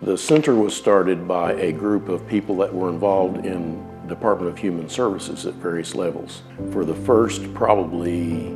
The center was started by a group of people that were involved in Department of Human Services at various levels. For the first probably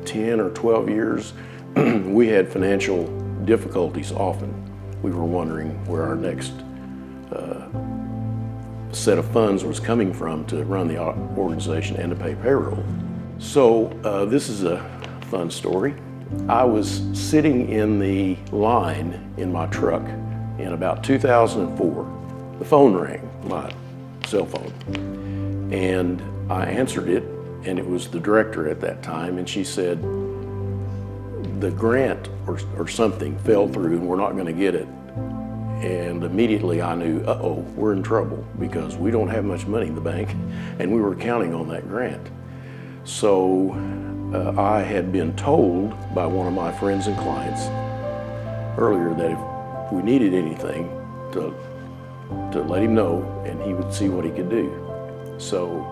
10 or 12 years, we had financial difficulties often. We were wondering where our next set of funds was coming from to run the organization and to pay payroll. So this is a fun story. I was sitting in the line in my truck in about 2004. The phone rang, my cell phone, and I answered it, and it was the director at that time, and she said, the grant or something fell through and we're not going to get it. And immediately I knew, uh-oh, we're in trouble because we don't have much money in the bank and we were counting on that grant. So I had been told by one of my friends and clients earlier that if we needed anything to let him know and he would see what he could do. So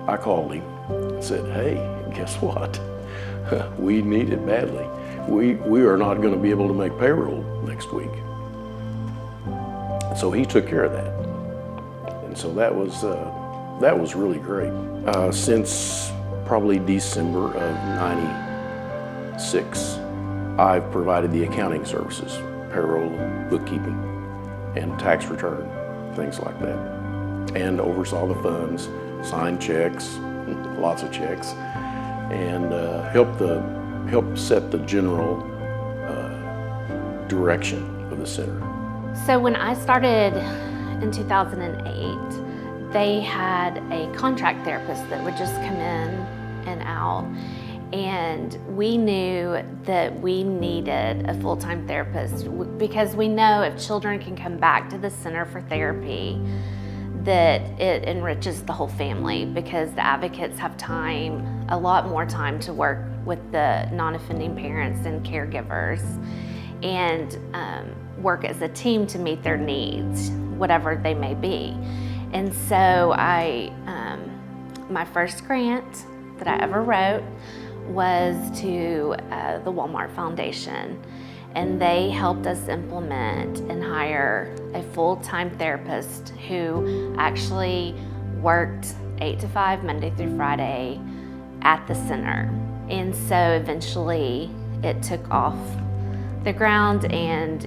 I called him and said, hey, guess what? We need it badly. We are not going to be able to make payroll next week. So he took care of that, and so that was really great. Since probably December of '96, I've provided the accounting services, payroll, bookkeeping, and tax return, things like that, and oversaw the funds, signed checks, lots of checks, and helped set the general direction of the center. So when I started in 2008, they had a contract therapist that would just come in and out. And we knew that we needed a full-time therapist because we know if children can come back to the center for therapy, that it enriches the whole family because the advocates have time, a lot more time to work with the non-offending parents and caregivers and work as a team to meet their needs, whatever they may be. And so my first grant that I ever wrote was to the Walmart Foundation. And they helped us implement and hire a full-time therapist who actually worked 8 to 5, Monday through Friday at the center. And so eventually it took off the ground, and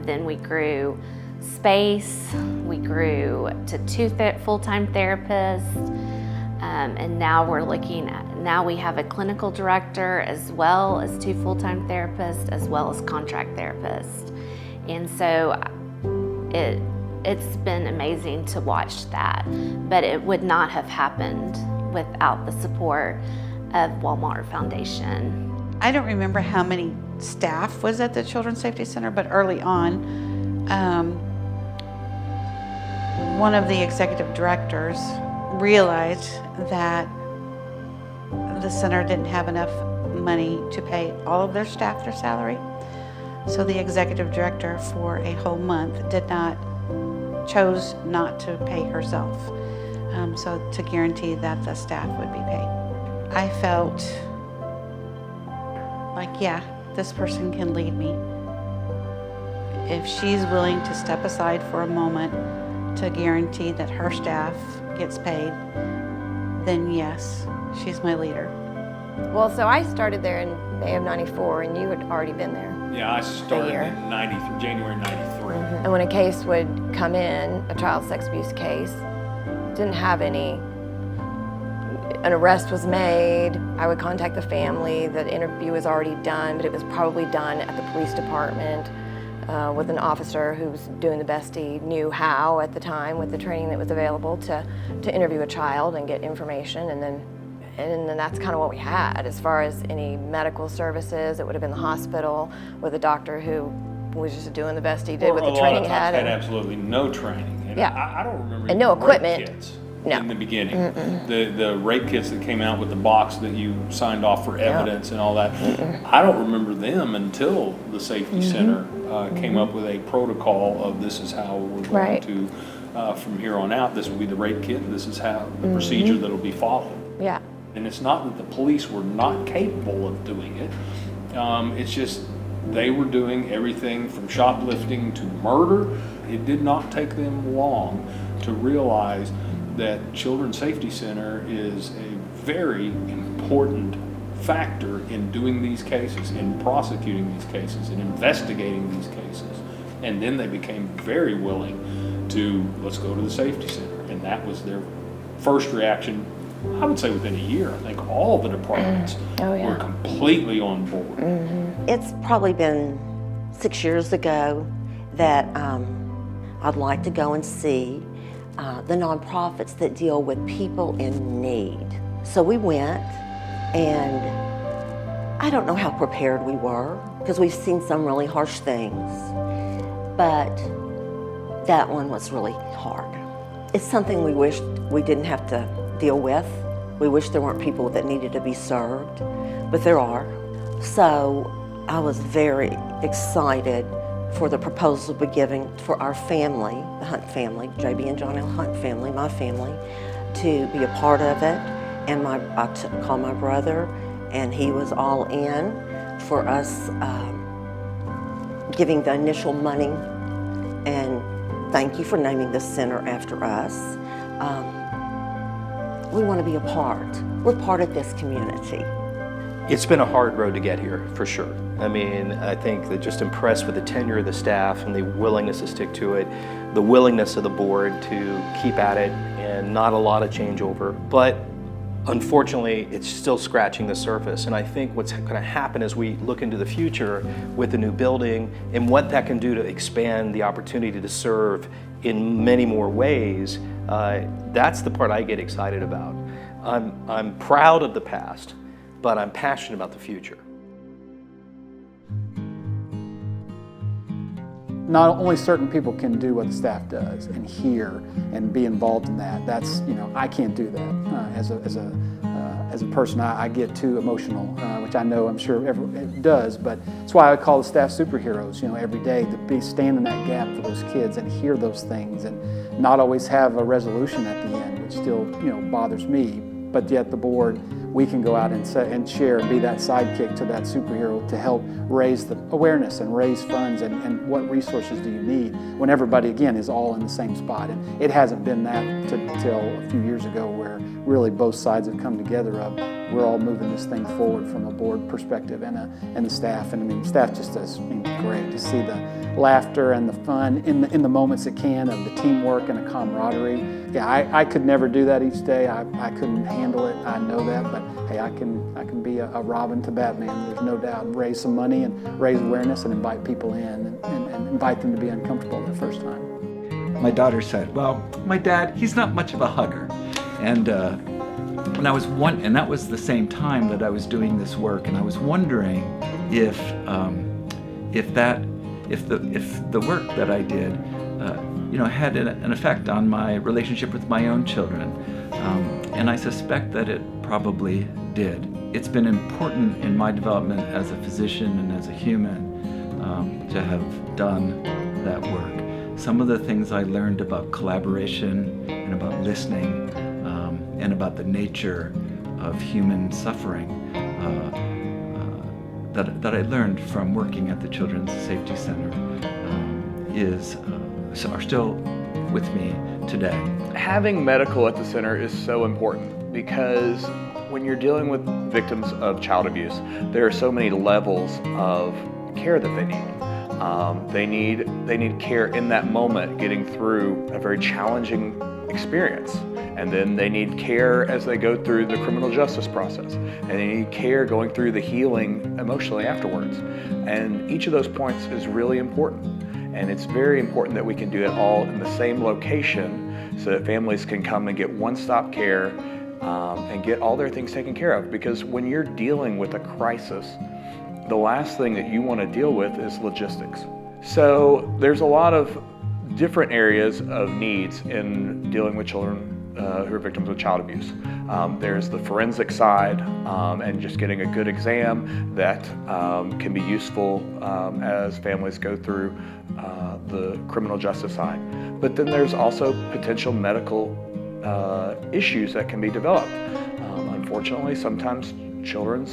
then we grew space, we grew to 2 full-time therapists, and now we have a clinical director as well as 2 full-time therapists as well as contract therapists. And so it's been amazing to watch that, but it would not have happened without the support of Walmart Foundation. I don't remember how many staff was at the Children's Safety Center, but early on, one of the executive directors realized that the center didn't have enough money to pay all of their staff their salary. So the executive director for a whole month chose not to pay herself, so to guarantee that the staff would be paid. I felt like, yeah, this person can lead me. If she's willing to step aside for a moment to guarantee that her staff gets paid, then yes, she's my leader. Well, so I started there in May of '94, and you had already been there. Yeah, I started in January '93. And when a case would come in, a child sex abuse case, didn't have an arrest was made, I would contact the family. The interview was already done, but it was probably done at the police department with an officer who was doing the best he knew how at the time with the training that was available to interview a child and get information. And then that's kind of what we had. As far as any medical services, it would have been the hospital with a doctor who was just doing the best he did with the training he had. Had absolutely no training. And yeah. I don't remember and no equipment. Kits. No. In the beginning. The rape kits that came out with the box that you signed off for evidence and all that. I don't remember them until the Safety Center came up with a protocol of this is how we're going to, from here on out, this will be the rape kit, and this is how the procedure that will be followed. Yeah. And it's not that the police were not capable of doing it. It's just They were doing everything from shoplifting to murder. It did not take them long to realize that Children's Safety Center is a very important factor in doing these cases, in prosecuting these cases, in investigating these cases. And then they became very willing to, let's go to the Safety Center. And that was their first reaction, I would say within a year. I think all the departments were completely on board. It's probably been 6 years ago that I'd like to go and see the nonprofits that deal with people in need. So we went, and I don't know how prepared we were, because we've seen some really harsh things, but that one was really hard. It's something we wish we didn't have to deal with. We wish there weren't people that needed to be served, but there are. So I was very excited for the proposal to be given for our family, the Hunt family, JB and John L. Hunt family, my family, to be a part of it. And I called my brother, and he was all in for us giving the initial money. And thank you for naming this center after us. We want to be a part. We're part of this community. It's been a hard road to get here, for sure. I mean, I think that just impressed with the tenure of the staff and the willingness to stick to it, the willingness of the board to keep at it, and not a lot of changeover. But unfortunately, it's still scratching the surface. And I think what's going to happen as we look into the future with the new building and what that can do to expand the opportunity to serve in many more ways, that's the part I get excited about. I'm proud of the past, but I'm passionate about the future. Not only certain people can do what the staff does and hear and be involved in that. That's, I can't do that as a person. I get too emotional, which I know I'm sure it does, but that's why I call the staff superheroes, every day, to stand in that gap for those kids and hear those things and not always have a resolution at the end, which still, bothers me. But yet the board, we can go out and share and be that sidekick to that superhero to help raise the awareness and raise funds and what resources do you need when everybody, again, is all in the same spot. And it hasn't been that until a few years ago where really both sides have come together of we're all moving this thing forward from a board perspective and the staff. And staff just does great to see the laughter and the fun in the moments it can of the teamwork and the camaraderie. Yeah, I could never do that each day. I couldn't handle it. I know that, but hey, I can be a Robin to Batman. There's no doubt. Raise some money and raise awareness and invite people in and invite them to be uncomfortable the first time. My daughter said, "Well, my dad, he's not much of a hugger," and that was the same time that I was doing this work, and I was wondering if the work that I did, had an effect on my relationship with my own children, and I suspect that it probably did. It's been important in my development as a physician and as a human to have done that work. Some of the things I learned about collaboration and about listening and about the nature of human suffering that I learned from working at the Children's Safety Center are still with me today. Having medical at the center is so important because when you're dealing with victims of child abuse, there are so many levels of care that they need. They need care in that moment, getting through a very challenging experience. And then they need care as they go through the criminal justice process. And they need care going through the healing emotionally afterwards. And each of those points is really important. And it's very important that we can do it all in the same location so that families can come and get one-stop care and get all their things taken care of. Because when you're dealing with a crisis, the last thing that you want to deal with is logistics. So there's a lot of different areas of needs in dealing with children who are victims of child abuse. There's the forensic side and just getting a good exam that can be useful as families go through the criminal justice side. But then there's also potential medical issues that can be developed. Unfortunately, sometimes children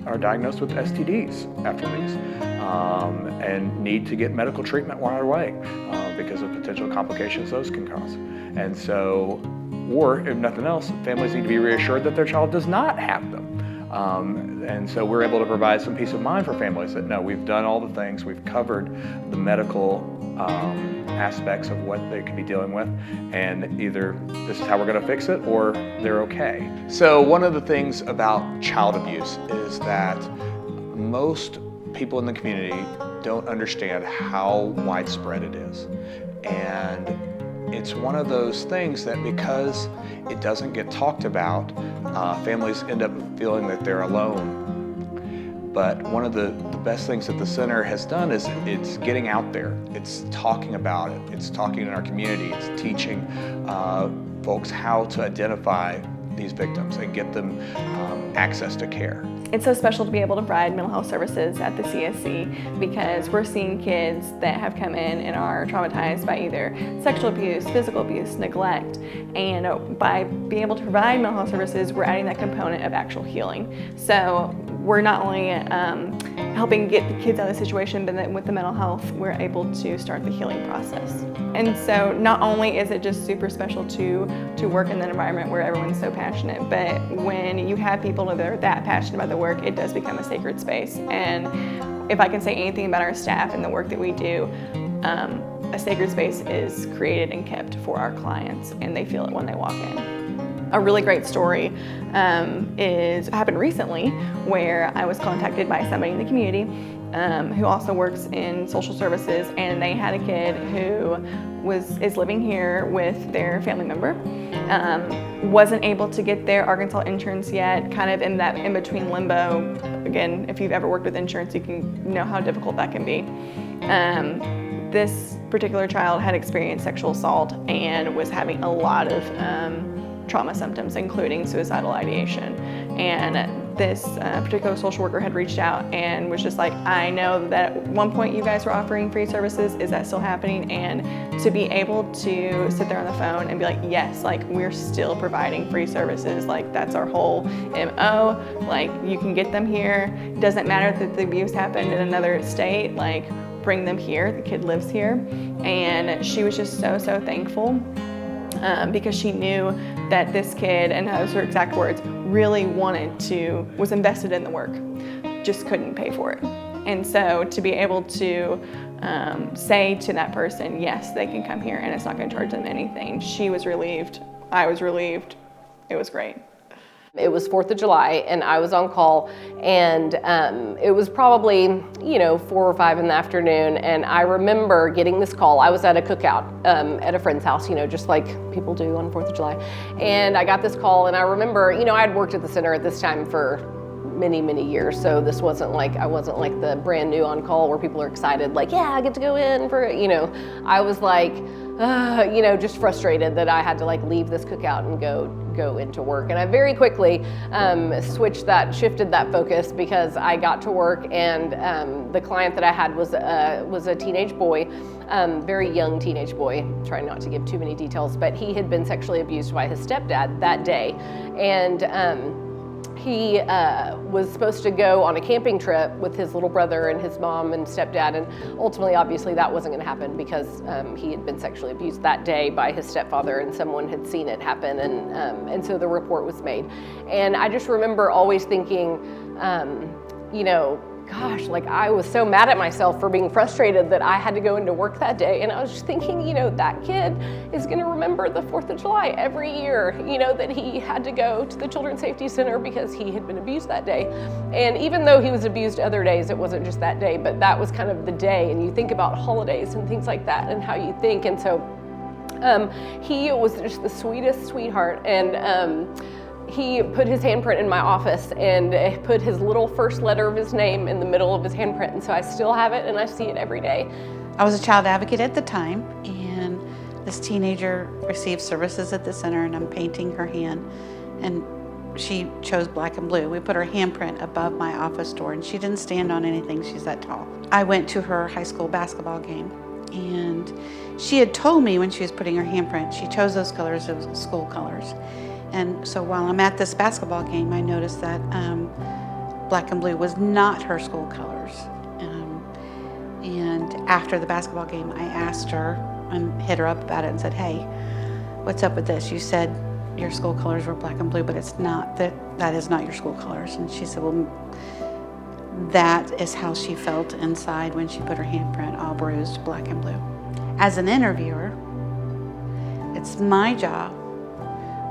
are diagnosed with STDs after these. and need to get medical treatment right away because of potential complications those can cause. And so, or if nothing else, families need to be reassured that their child does not have them. And so we're able to provide some peace of mind for families that no, we've done all the things, we've covered the medical aspects of what they could be dealing with, and either this is how we're going to fix it or they're okay. So one of the things about child abuse is that most people in the community don't understand how widespread it is. And it's one of those things that because it doesn't get talked about, families end up feeling that they're alone. But one of the best things that the center has done is it's getting out there. It's talking about it. It's talking in our community. It's teaching folks how to identify these victims and get them access to care. It's so special to be able to provide mental health services at the CSC because we're seeing kids that have come in and are traumatized by either sexual abuse, physical abuse, neglect, and by being able to provide mental health services, we're adding that component of actual healing. So we're not only helping get the kids out of the situation, but then with the mental health, we're able to start the healing process. And so not only is it just super special to work in an environment where everyone's so passionate, but when you have people that are that passionate about the work, it does become a sacred space. And if I can say anything about our staff and the work that we do, a sacred space is created and kept for our clients, and they feel it when they walk in. A really great story happened recently where I was contacted by somebody in the community who also works in social services, and they had a kid who is living here with their family member. Wasn't able to get their Arkansas insurance yet, kind of in that in-between limbo. Again, if you've ever worked with insurance, you can know how difficult that can be. This particular child had experienced sexual assault and was having a lot of trauma symptoms, including suicidal ideation. And this particular social worker had reached out and was just like, I know that at one point you guys were offering free services. Is that still happening? And to be able to sit there on the phone and be like, yes, like we're still providing free services. Like that's our whole MO. Like you can get them here. Doesn't matter that the abuse happened in another state. Like bring them here. The kid lives here. And she was just so, so thankful because she knew that this kid, and those are her exact words, really was invested in the work, just couldn't pay for it. And so to be able to say to that person, yes, they can come here and it's not going to charge them anything. She was relieved. I was relieved. It was great. It was 4th of July and I was on call, and it was probably, 4 or 5 in the afternoon, and I remember getting this call. I was at a cookout at a friend's house, just like people do on 4th of July. And I got this call, and I remember, I had worked at the center at this time for many, many years, so this wasn't like, I wasn't like the brand new on call where people are excited, like, yeah, I get to go in for, I was like, just frustrated that I had to like leave this cookout and go into work. And I very quickly shifted that focus because I got to work, and the client that I had was a teenage boy, very young teenage boy, trying not to give too many details, but he had been sexually abused by his stepdad that day. And he was supposed to go on a camping trip with his little brother and his mom and stepdad, and ultimately, obviously, that wasn't going to happen because he had been sexually abused that day by his stepfather, and someone had seen it happen, and so the report was made. And I just remember always thinking, gosh, like I was so mad at myself for being frustrated that I had to go into work that day. And I was just thinking, that kid is going to remember the 4th of July every year, that he had to go to the Children's Safety Center because he had been abused that day. And even though he was abused other days, it wasn't just that day, but that was kind of the day. And you think about holidays and things like that and how you think. And so he was just the sweetest sweetheart. And he put his handprint in my office and put his little first letter of his name in the middle of his handprint. And so I still have it and I see it every day. I was a child advocate at the time, and this teenager received services at the center, and I'm painting her hand, and she chose black and blue. We put her handprint above my office door, and she didn't stand on anything. She's that tall. I went to her high school basketball game, and she had told me when she was putting her handprint, she chose those colors as school colors. And so while I'm at this basketball game, I noticed that black and blue was not her school colors. after the basketball game, I asked her and hit her up about it and said, hey, what's up with this? You said your school colors were black and blue, but it's not, that is not your school colors. And she said, well, that is how she felt inside when she put her handprint all bruised, black and blue. As an interviewer, it's my job,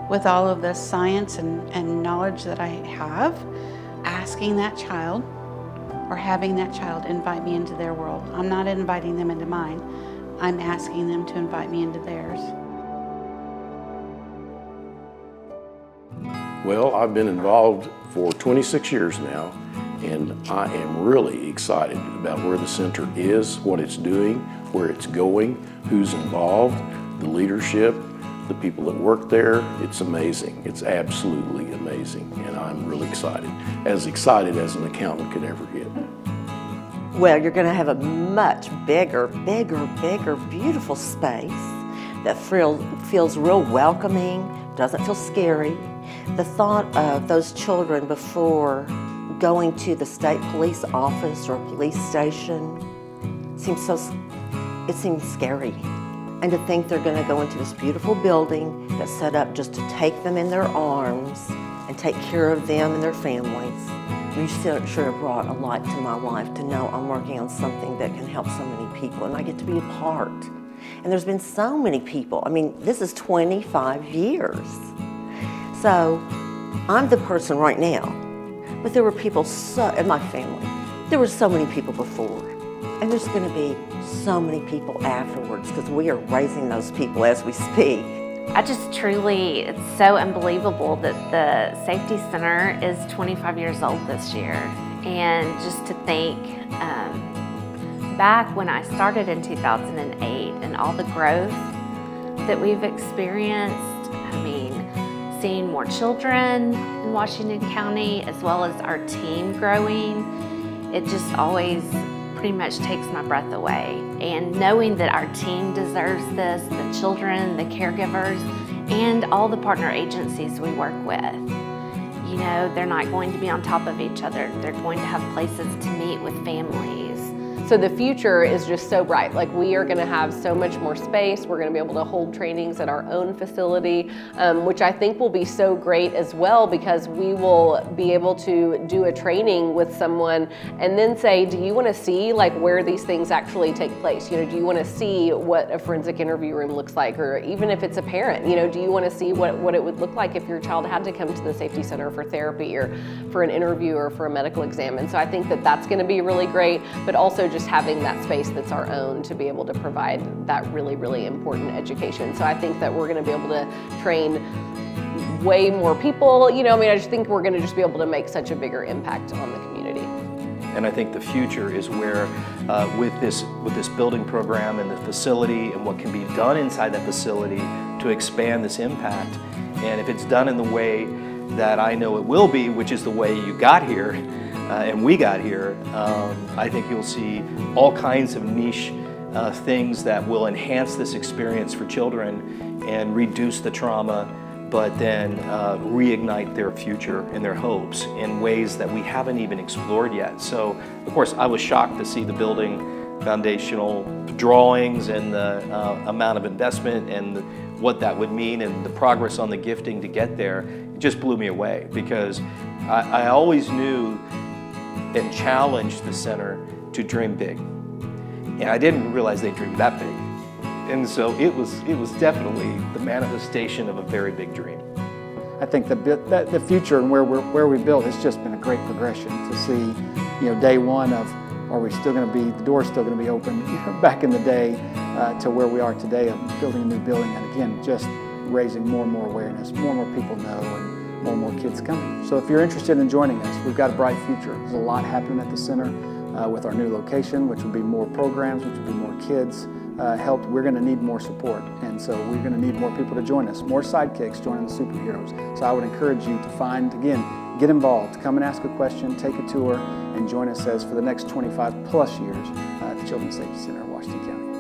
with all of this science and knowledge that I have, asking that child or having that child invite me into their world. I'm not inviting them into mine. I'm asking them to invite me into theirs. Well, I've been involved for 26 years now, and I am really excited about where the center is, what it's doing, where it's going, who's involved, the leadership, the people that work there. It's amazing. It's absolutely amazing, and I'm really excited as an accountant could ever get. Well, you're going to have a much bigger, beautiful space that feels real welcoming, doesn't feel scary. The thought of those children before going to the state police office or police station seems scary. And to think they're going to go into this beautiful building that's set up just to take them in their arms and take care of them and their families. You sure have brought a light to my life to know I'm working on something that can help so many people, and I get to be a part. And there's been so many people. I mean, this is 25 years. So I'm the person right now, but there were people in my family. There were so many people before, and there's going to be so many people afterwards because we are raising those people as we speak. It's so unbelievable that the Safety Center is 25 years old this year. And just to think, back when I started in 2008 and all the growth that we've experienced, I mean, seeing more children in Washington County as well as our team growing, it just always pretty much takes my breath away. And knowing that our team deserves this, the children, the caregivers, and all the partner agencies we work with. You know, they're not going to be on top of each other. They're going to have places to meet with families. So the future is just so bright. Like, we are gonna have so much more space. We're gonna be able to hold trainings at our own facility, which I think will be so great as well, because we will be able to do a training with someone and then say, do you wanna see like where these things actually take place? You know, do you wanna see what a forensic interview room looks like? Or even if it's a parent, you know, do you wanna see what it would look like if your child had to come to the Safety Center for therapy or for an interview or for a medical exam? And so I think that that's gonna be really great, but also just having that space that's our own to be able to provide that really, really important education. So I think that we're going to be able to train way more people. You know, I mean, I just think we're going to just be able to make such a bigger impact on the community. And I think the future is where, with this building program and the facility and what can be done inside that facility to expand this impact, and if it's done in the way that I know it will be, which is the way you got here, and we got here, I think you'll see all kinds of niche things that will enhance this experience for children and reduce the trauma, but then reignite their future and their hopes in ways that we haven't even explored yet. So, of course, I was shocked to see the building foundational drawings and the amount of investment and what that would mean and the progress on the gifting to get there. It just blew me away, because I always knew and challenged the center to dream big. And I didn't realize they dreamed that big. And so it was definitely the manifestation of a very big dream. I think the future and where we built has just been a great progression to see, you know, day one of, are we still going to be, the door's still going to be open, you know, back in the day to where we are today of building a new building, and again, just raising more and more awareness, more and more people know, and more and more kids coming. So if you're interested in joining us, we've got a bright future. There's a lot happening at the center with our new location, which will be more programs, which will be more kids helped. We're going to need more support, and so we're going to need more people to join us, more sidekicks joining the superheroes. So I would encourage you to find, again, get involved, come and ask a question, take a tour, and join us as for the next 25 plus years at the Children's Safety Center in Washington County.